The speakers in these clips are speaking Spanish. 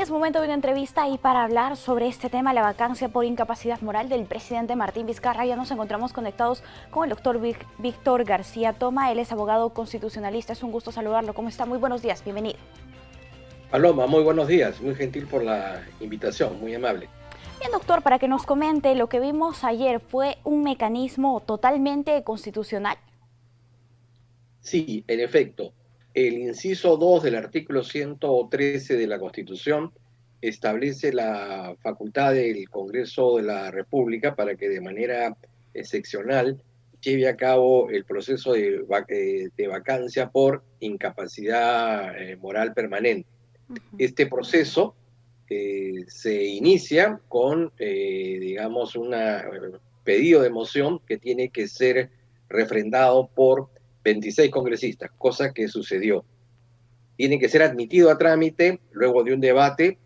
Es momento de una entrevista y para hablar sobre este tema, la vacancia por incapacidad moral del presidente Martín Vizcarra, ya nos encontramos conectados con el doctor Víctor García Toma. Él es abogado constitucionalista. Es un gusto saludarlo. ¿Cómo está? Muy buenos días. Bienvenido. Paloma, muy buenos días. Muy gentil por la invitación, muy amable. Bien, doctor, para que nos comente, lo que vimos ayer fue un mecanismo totalmente constitucional. Sí, en efecto, el inciso 2 del artículo 113 de la Constitución establece la facultad del Congreso de la República para que de manera excepcional lleve a cabo el proceso de vacancia por incapacidad moral permanente. Este proceso se inicia con, digamos, un pedido de moción que tiene que ser refrendado por 26 congresistas, cosa que sucedió. Tiene que ser admitido a trámite luego de un debate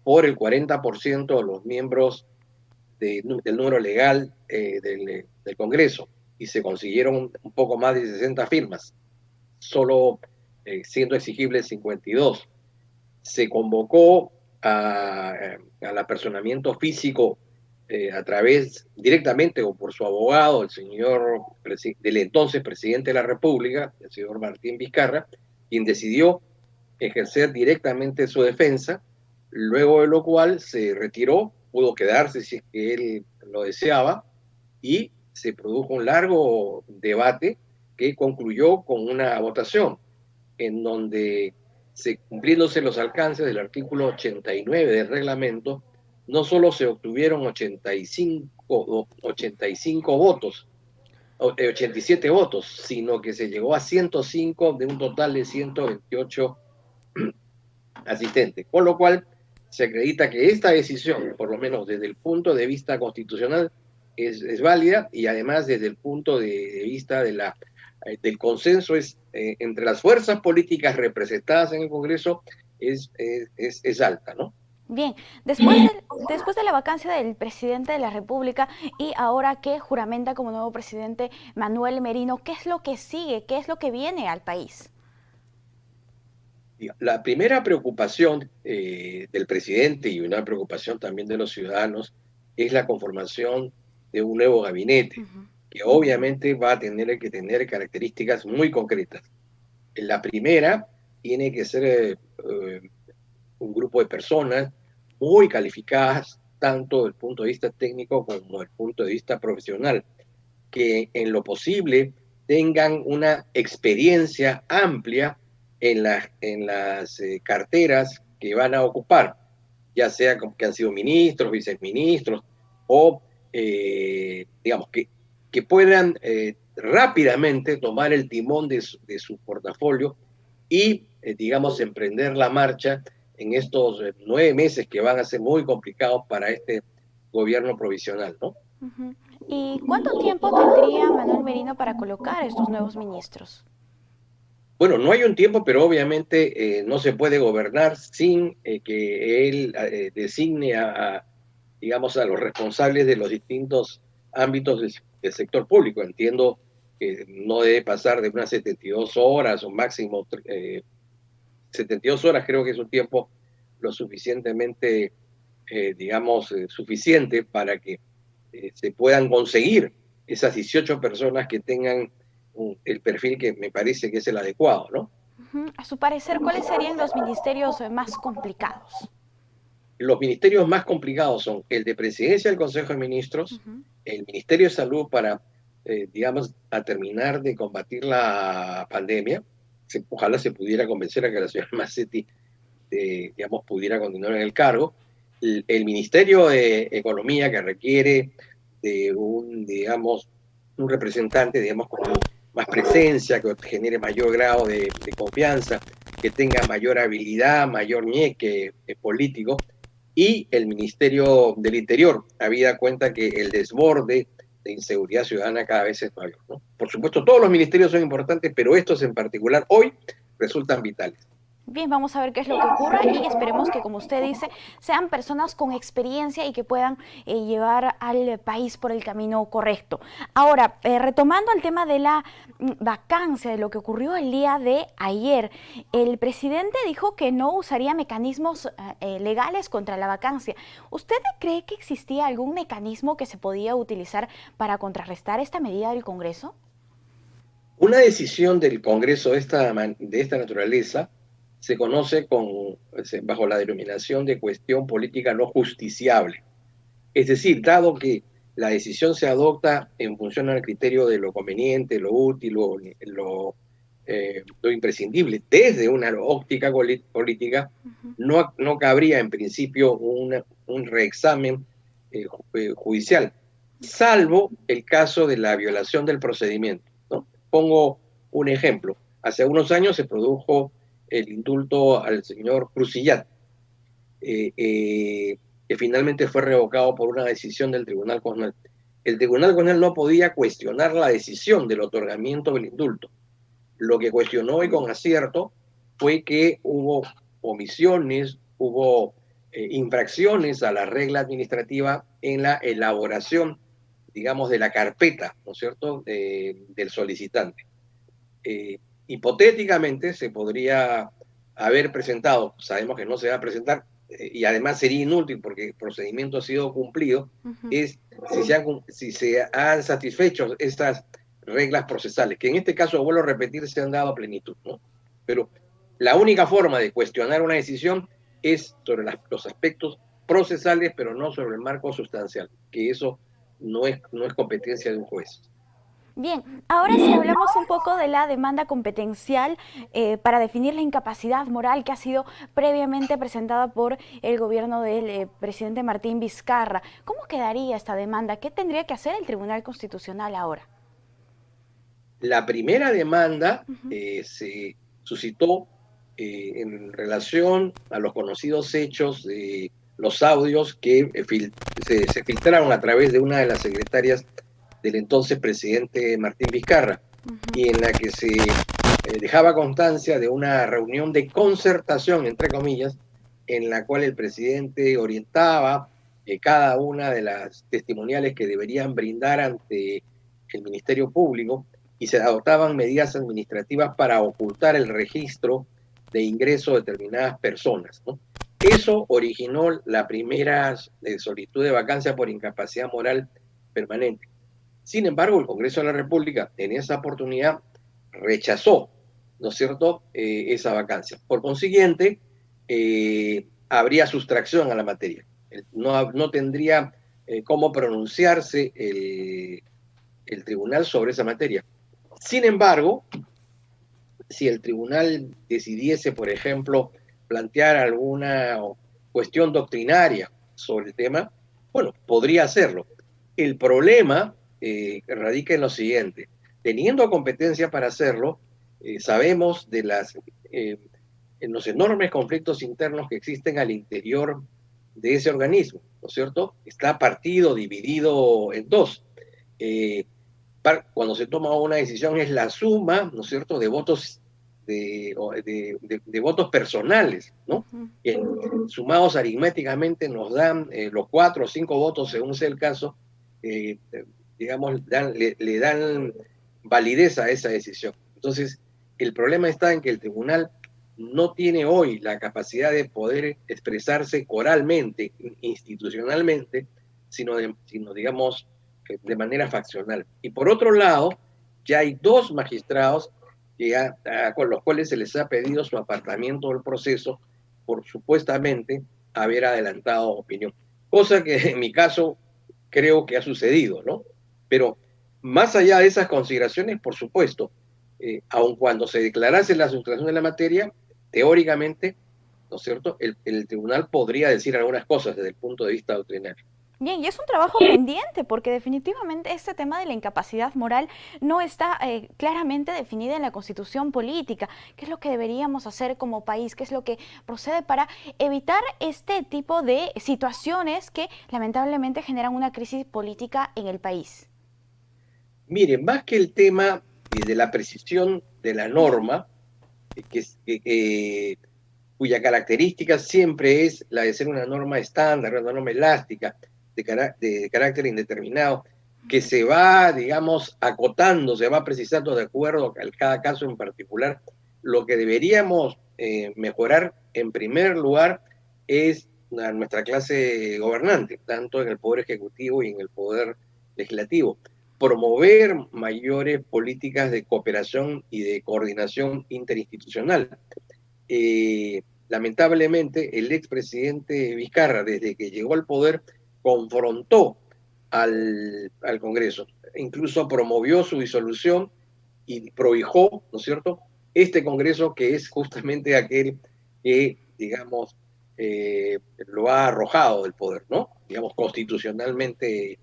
por el 40% de los miembros del número legal del Congreso, y se consiguieron un poco más de 60 firmas, solo siendo exigibles 52. Se convocó al apersonamiento físico a través directamente o por su abogado, del entonces presidente de la República, el señor Martín Vizcarra, quien decidió ejercer directamente su defensa, luego de lo cual se retiró, pudo quedarse si es que él lo deseaba, y se produjo un largo debate que concluyó con una votación en donde, cumpliéndose los alcances del artículo 89 del reglamento, no solo se obtuvieron 85 votos, 87 votos, sino que se llegó a 105 de un total de 128 asistentes. Con lo cual, se acredita que esta decisión, por lo menos desde el punto de vista constitucional, es válida, y además desde el punto de vista del consenso entre las fuerzas políticas representadas en el Congreso es alta, ¿no? Bien, después de la vacancia del presidente de la República y ahora que juramenta como nuevo presidente Manuel Merino, ¿qué es lo que sigue? ¿Qué es lo que viene al país? La primera preocupación del presidente, y una preocupación también de los ciudadanos, es la conformación de un nuevo gabinete, que obviamente va a tener que tener características muy concretas. La primera tiene que ser un grupo de personas muy calificadas, tanto desde el punto de vista técnico como desde el punto de vista profesional, que en lo posible tengan una experiencia amplia en las carteras que van a ocupar, ya sea que han sido ministros, viceministros, o digamos que puedan rápidamente tomar el timón de su portafolio y, digamos, emprender la marcha en estos 9 meses que van a ser muy complicados para este gobierno provisional, ¿no? ¿Y cuánto tiempo tendría Manuel Merino para colocar a estos nuevos ministros? Bueno, no hay un tiempo, pero obviamente no se puede gobernar sin que él designe digamos, a los responsables de los distintos ámbitos del sector público. Entiendo que no debe pasar de unas 72 horas o máximo 72 horas, creo que es un tiempo lo suficientemente, digamos, suficiente para que se puedan conseguir esas 18 personas que tengan el perfil que me parece que es el adecuado, ¿no? A su parecer, ¿cuáles serían los ministerios más complicados? Los ministerios más complicados son el de Presidencia del Consejo de Ministros, el Ministerio de Salud para, digamos, a terminar de combatir la pandemia. Ojalá se pudiera convencer a que la señora Massetti, digamos, pudiera continuar en el cargo. El Ministerio de Economía, que requiere de digamos, un representante, digamos, con más presencia, que genere mayor grado de confianza, que tenga mayor habilidad, mayor ñeque político. Y el Ministerio del Interior, habida cuenta que el desborde de inseguridad ciudadana cada vez es mayor, ¿no? Por supuesto, todos los ministerios son importantes, pero estos en particular hoy resultan vitales. Bien, vamos a ver qué es lo que ocurra y esperemos que, como usted dice, sean personas con experiencia y que puedan llevar al país por el camino correcto. Ahora, retomando el tema de la vacancia, de lo que ocurrió el día de ayer, el presidente dijo que no usaría mecanismos legales contra la vacancia. ¿Usted cree que existía algún mecanismo que se podía utilizar para contrarrestar esta medida del Congreso? Una decisión del Congreso de esta naturaleza se conoce bajo la denominación de cuestión política no justiciable. Es decir, dado que la decisión se adopta en función al criterio de lo conveniente, lo útil, lo imprescindible, desde una óptica política, no cabría en principio un reexamen judicial, salvo el caso de la violación del procedimiento, ¿no? Pongo un ejemplo. Hace unos años se produjo el indulto al señor Crucillat, que finalmente fue revocado por una decisión del Tribunal Constitucional. El Tribunal Constitucional no podía cuestionar la decisión del otorgamiento del indulto. Lo que cuestionó y con acierto fue que hubo omisiones, hubo infracciones a la regla administrativa en la elaboración, digamos, de la carpeta, ¿no es cierto?, del solicitante. Hipotéticamente se podría haber presentado, sabemos que no se va a presentar, y además sería inútil porque el procedimiento ha sido cumplido, es si se han satisfecho estas reglas procesales, que en este caso, vuelvo a repetir, se han dado a plenitud, ¿no? Pero la única forma de cuestionar una decisión es sobre los aspectos procesales, pero no sobre el marco sustancial, que eso no es competencia de un juez. Bien, ahora si hablamos un poco de la demanda competencial para definir la incapacidad moral que ha sido previamente presentada por el gobierno del presidente Martín Vizcarra. ¿Cómo quedaría esta demanda? ¿Qué tendría que hacer el Tribunal Constitucional ahora? La primera demanda se suscitó en relación a los conocidos hechos de los audios que se filtraron a través de una de las secretarias del entonces presidente Martín Vizcarra, y en la que se dejaba constancia de una reunión de concertación, entre comillas, en la cual el presidente orientaba cada una de las testimoniales que deberían brindar ante el Ministerio Público, y se adoptaban medidas administrativas para ocultar el registro de ingreso de determinadas personas, ¿no? Eso originó la primera solicitud de vacancia por incapacidad moral permanente. Sin embargo, el Congreso de la República en esa oportunidad rechazó, ¿no es cierto?, esa vacancia. Por consiguiente, habría sustracción a la materia. No tendría cómo pronunciarse el tribunal sobre esa materia. Sin embargo, si el tribunal decidiese, por ejemplo, plantear alguna cuestión doctrinaria sobre el tema, bueno, podría hacerlo. El problema radica en lo siguiente: teniendo competencia para hacerlo, sabemos de en los enormes conflictos internos que existen al interior de ese organismo, ¿no es cierto? Está partido, dividido en dos. Cuando se toma una decisión es la suma, ¿no es cierto?, de votos de votos personales, ¿no? Que sumados aritméticamente nos dan los 4 o 5 votos, según sea el caso, digamos, le dan validez a esa decisión. Entonces, el problema está en que el tribunal no tiene hoy la capacidad de poder expresarse oralmente, institucionalmente, sino digamos, de manera faccional. Y por otro lado, ya hay 2 magistrados con los cuales se les ha pedido su apartamiento del proceso por supuestamente haber adelantado opinión. Cosa que en mi caso creo que ha sucedido, ¿no? Pero más allá de esas consideraciones, por supuesto, aun cuando se declarase la sustracción de la materia, teóricamente, ¿no es cierto?, el tribunal podría decir algunas cosas desde el punto de vista doctrinario. Bien, y es un trabajo pendiente porque definitivamente este tema de la incapacidad moral no está claramente definida en la Constitución política. ¿Qué es lo que deberíamos hacer como país? ¿Qué es lo que procede para evitar este tipo de situaciones que lamentablemente generan una crisis política en el país? Mire, más que el tema de la precisión de la norma, cuya característica siempre es la de ser una norma estándar, una norma elástica, de carácter indeterminado, que se va, digamos, acotando, se va precisando de acuerdo a cada caso en particular. Lo que deberíamos mejorar en primer lugar es nuestra clase gobernante, tanto en el Poder Ejecutivo y en el Poder Legislativo. Promover mayores políticas de cooperación y de coordinación interinstitucional. Lamentablemente, el expresidente Vizcarra, desde que llegó al poder, confrontó al Congreso, incluso promovió su disolución y prohijó, ¿no es cierto?, este Congreso, que es justamente aquel que, digamos, lo ha arrojado del poder, ¿no? Digamos, constitucionalmente,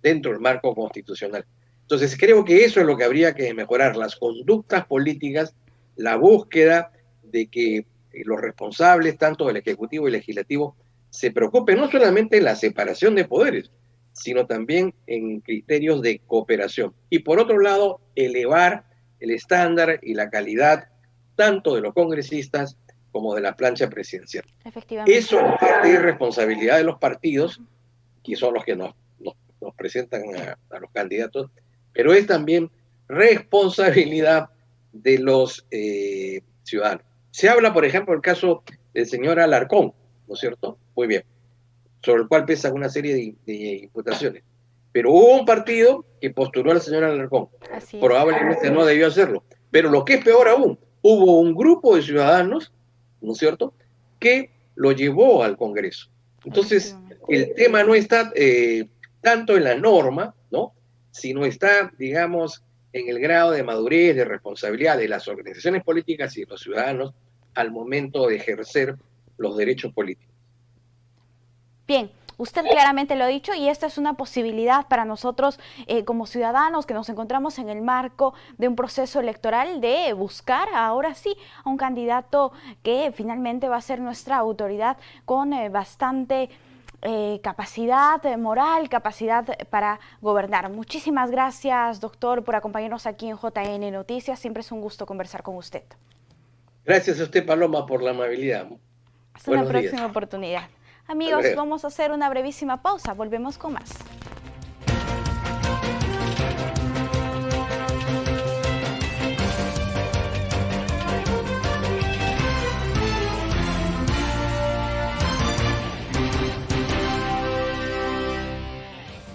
dentro del marco constitucional. Entonces, creo que eso es lo que habría que mejorar, las conductas políticas, la búsqueda de que los responsables, tanto del Ejecutivo y Legislativo, se preocupen no solamente en la separación de poderes, sino también en criterios de cooperación. Y por otro lado, elevar el estándar y la calidad tanto de los congresistas como de la plancha presidencial. Efectivamente. Eso en parte es responsabilidad de los partidos, que son los que nos presentan a los candidatos, pero es también responsabilidad de los ciudadanos. Se habla, por ejemplo, del caso del señor Alarcón, ¿no es cierto? Muy bien, sobre el cual pesa una serie de imputaciones. Pero hubo un partido que postuló al señor Alarcón. Probablemente no debió hacerlo. Pero lo que es peor aún, hubo un grupo de ciudadanos, ¿no es cierto?, que lo llevó al Congreso. Entonces, el tema no está tanto en la norma, ¿no?, sino está, digamos, en el grado de madurez, de responsabilidad de las organizaciones políticas y de los ciudadanos al momento de ejercer los derechos políticos. Bien, usted claramente lo ha dicho y esta es una posibilidad para nosotros como ciudadanos que nos encontramos en el marco de un proceso electoral de buscar ahora sí a un candidato que finalmente va a ser nuestra autoridad con bastante capacidad moral, capacidad para gobernar. Muchísimas gracias, doctor, por acompañarnos aquí en JN Noticias. Siempre es un gusto conversar con usted. Gracias a usted, Paloma, por la amabilidad. Hasta una próxima oportunidad. Amigos, vamos a hacer una brevísima pausa. Volvemos con más.